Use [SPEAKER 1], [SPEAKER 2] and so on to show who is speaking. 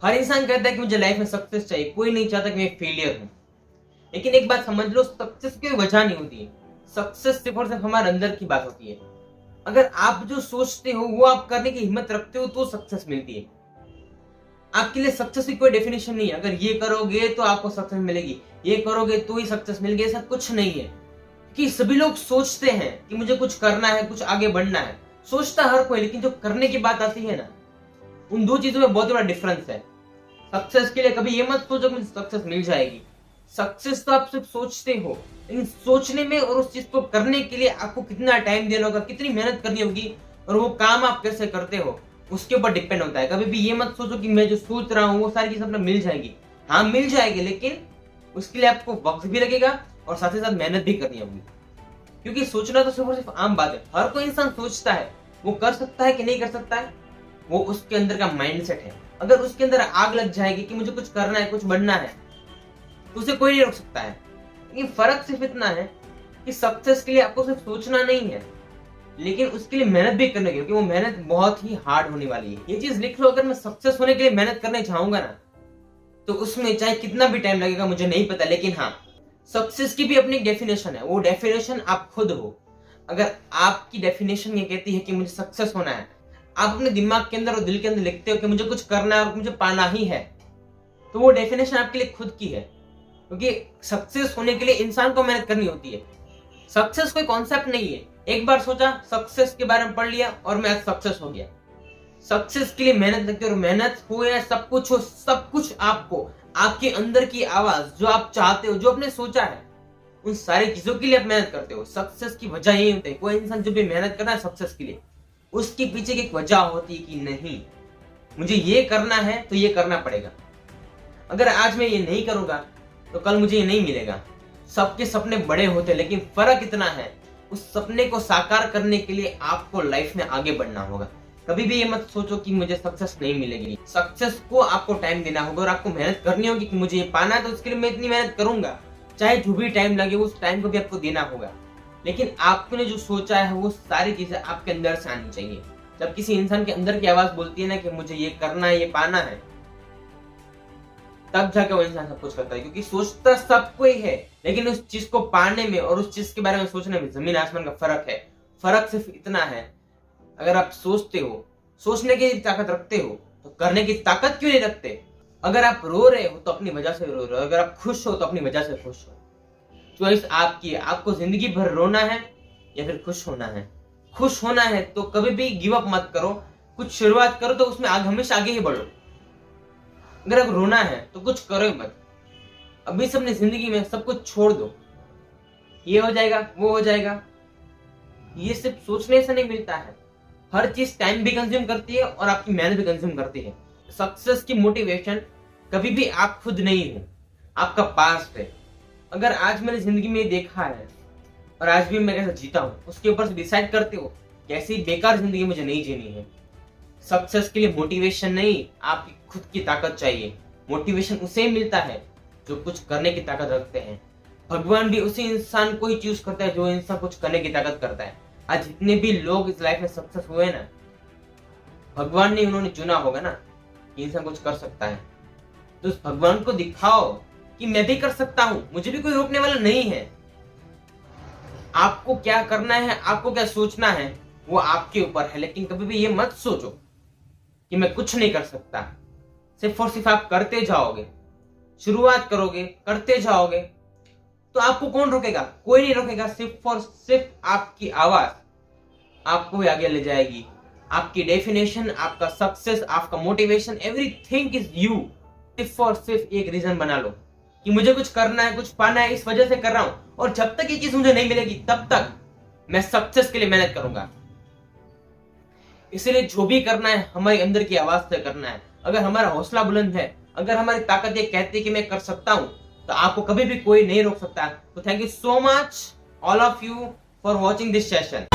[SPEAKER 1] हर इंसान कहता है कि मुझे लाइफ में सक्सेस चाहिए, कोई नहीं चाहता कि मैं फेलियर हूं। लेकिन एक बात समझ लो, सक्सेस की वजह नहीं होती है। सक्सेस सिर्फ और सिर्फ हमारे अंदर की बात होती है। अगर आप जो सोचते हो वो आप करने की हिम्मत रखते हो तो सक्सेस मिलती है। आपके लिए सक्सेस की कोई डेफिनेशन नहीं है, अगर ये करोगे तो आपको सक्सेस मिलेगी, ये करोगे तो ही सक्सेस मिलेगी, ऐसा कुछ नहीं है। कि सभी लोग सोचते हैं कि मुझे कुछ करना है, कुछ आगे बढ़ना है, सोचता हर कोई, लेकिन जो करने की बात आती है ना, उन दो चीजों में बहुत बड़ा डिफरेंस है। सक्सेस के लिए कभी ये मत सोचो कि मुझे सक्सेस मिल जाएगी। सक्सेस तो आप सिर्फ सोचते हो, लेकिन सोचने में और उस चीज को करने के लिए आपको कितना टाइम देना होगा, कितनी मेहनत करनी होगी, और वो काम आप कैसे करते हो उसके ऊपर डिपेंड होता है। कभी भी ये मत सोचो कि मैं जो सोच रहा हूँ वो सारी चीज अपना मिल जाएगी। हाँ मिल जाएगी, लेकिन उसके लिए आपको वक्त भी लगेगा और साथ ही साथ मेहनत भी करनी होगी। क्योंकि सोचना तो सिर्फ और सिर्फ आम बात है, हर कोई इंसान सोचता है। वो कर सकता है कि नहीं कर सकता है, वो उसके अंदर का माइंडसेट है। अगर उसके अंदर आग लग जाएगी कि मुझे कुछ करना है, कुछ बनना है, तो उसे कोई नहीं रोक सकता है। लेकिन फर्क सिर्फ इतना है कि सक्सेस के लिए आपको सिर्फ सोचना नहीं है, लेकिन उसके लिए मेहनत भी करने की, क्योंकि वो मेहनत बहुत ही हार्ड होने वाली है। ये चीज लिख लो, अगर मैं सक्सेस होने के लिए मेहनत करने चाहूंगा ना, तो उसमें चाहे कितना भी टाइम लगेगा मुझे नहीं पता, लेकिन हाँ, सक्सेस की भी अपनी डेफिनेशन है। वो डेफिनेशन आप खुद हो। अगर आपकी डेफिनेशन ये कहती है कि मुझे सक्सेस होना है, आप अपने दिमाग के अंदर और दिल के अंदर लिखते हो कि मुझे कुछ करना है और मुझे पाना ही है, तो वो डेफिनेशन आपके लिए खुद की है। क्योंकि सक्सेस होने के लिए इंसान को मेहनत करनी होती है। सक्सेस कोई कॉन्सेप्ट नहीं है, एक बार सोचा, सक्सेस के बारे में पढ़ लिया और मैं आज सक्सेस हो गया। सक्सेस के लिए मेहनत लगती है, और मेहनत हो या सब कुछ हो, सब कुछ आपको, आपके अंदर की आवाज, जो आप चाहते हो, जो आपने सोचा है, उन सारी चीजों के लिए आप मेहनत करते हो। सक्सेस की वजह यही होती है। कोई इंसान जो भी मेहनत करना है सक्सेस के लिए, उसकी पीछे की एक वजह होती है कि नहीं, मुझे ये करना है तो ये करना पड़ेगा। अगर आज मैं ये नहीं करूंगा तो कल मुझे ये नहीं मिलेगा। सबके सपने बड़े होते हैं, लेकिन फर्क इतना है, उस सपने को साकार करने के लिए आपको लाइफ में आगे बढ़ना होगा। कभी भी ये मत सोचो कि मुझे सक्सेस नहीं मिलेगी। सक्सेस को आपको टाइम देना होगा और आपको मेहनत करनी होगी कि मुझे ये पाना है, तो उसके लिए मैं इतनी मेहनत करूंगा, चाहे जो भी टाइम लगे उस टाइम को भी आपको देना होगा। लेकिन आपने जो सोचा है वो सारी चीजें आपके अंदर से आनी चाहिए। जब किसी इंसान के अंदर की आवाज बोलती है ना कि मुझे ये करना है, ये पाना है, तब जाकर वो इंसान सब कुछ करता है। क्योंकि सोचता सब कोई है, लेकिन उस चीज को पाने में और उस चीज के बारे में सोचने में जमीन आसमान का फर्क है। फर्क सिर्फ इतना है, अगर आप सोचते हो, सोचने की ताकत रखते हो, तो करने की ताकत क्यों नहीं रखते? अगर आप रो रहे हो तो अपनी वजह से रो रहे हो, अगर आप खुश हो तो अपनी वजह से खुश हो। चॉइस आपकी है, आपको जिंदगी भर रोना है या फिर खुश होना है। खुश होना है तो कभी भी गिव अप मत करो, कुछ शुरुआत करो तो उसमें हमेशा आगे ही बढ़ो। अगर अब रोना है तो कुछ करो ही मत। अभी से अपनी जिंदगी में सब कुछ छोड़ दो, ये हो जाएगा, वो हो जाएगा, ये सिर्फ सोचने से नहीं मिलता है। हर चीज टाइम भी कंज्यूम करती है और आपकी मेहनत भी कंज्यूम करती है। सक्सेस की मोटिवेशन कभी भी आप खुद नहीं हो, आपका पास्ट है। अगर आज मैंने जिंदगी में देखा है और आज भी मैं कैसे जीता हूं, उसके ऊपर से डिसाइड करते हो कैसी बेकार जिंदगी मुझे नहीं जीनी है। सक्सेस के लिए मोटिवेशन नहीं, आपकी खुद की ताकत चाहिए। मोटिवेशन उसे मिलता है जो कुछ करने की ताकत रखते हैं। भगवान भी उसी इंसान को ही चूज करता है जो इंसान कुछ करने की ताकत करता है। आज जितने भी लोग इस लाइफ में सक्सेस हुए ना, भगवान ने उन्होंने चुना होगा ना कि इंसान कुछ कर सकता है। तो उस भगवान को दिखाओ कि मैं भी कर सकता हूं, मुझे भी कोई रोकने वाला नहीं है। आपको क्या करना है, आपको क्या सोचना है, वो आपके ऊपर है। लेकिन कभी भी ये मत सोचो कि मैं कुछ नहीं कर सकता। सिर्फ और सिर्फ आप करते जाओगे, शुरुआत करोगे, करते जाओगे, तो आपको कौन रोकेगा? कोई नहीं रोकेगा। सिर्फ और सिर्फ आपकी आवाज आपको भी आगे ले जाएगी। आपकी डेफिनेशन, आपका सक्सेस, आपका मोटिवेशन, एवरीथिंग इज यू। सिर्फ और सिर्फ एक रीजन बना लो कि मुझे कुछ करना है, कुछ पाना है, इस वजह से कर रहा हूं, और जब तक ये चीज मुझे नहीं मिलेगी तब तक मैं सक्सेस के लिए मेहनत करूंगा। इसलिए जो भी करना है हमारे अंदर की आवाज से करना है। अगर हमारा हौसला बुलंद है, अगर हमारी ताकत ये कहती है कि मैं कर सकता हूं, तो आपको कभी भी कोई नहीं रोक सकता। तो thank you so much all of you for watching this session.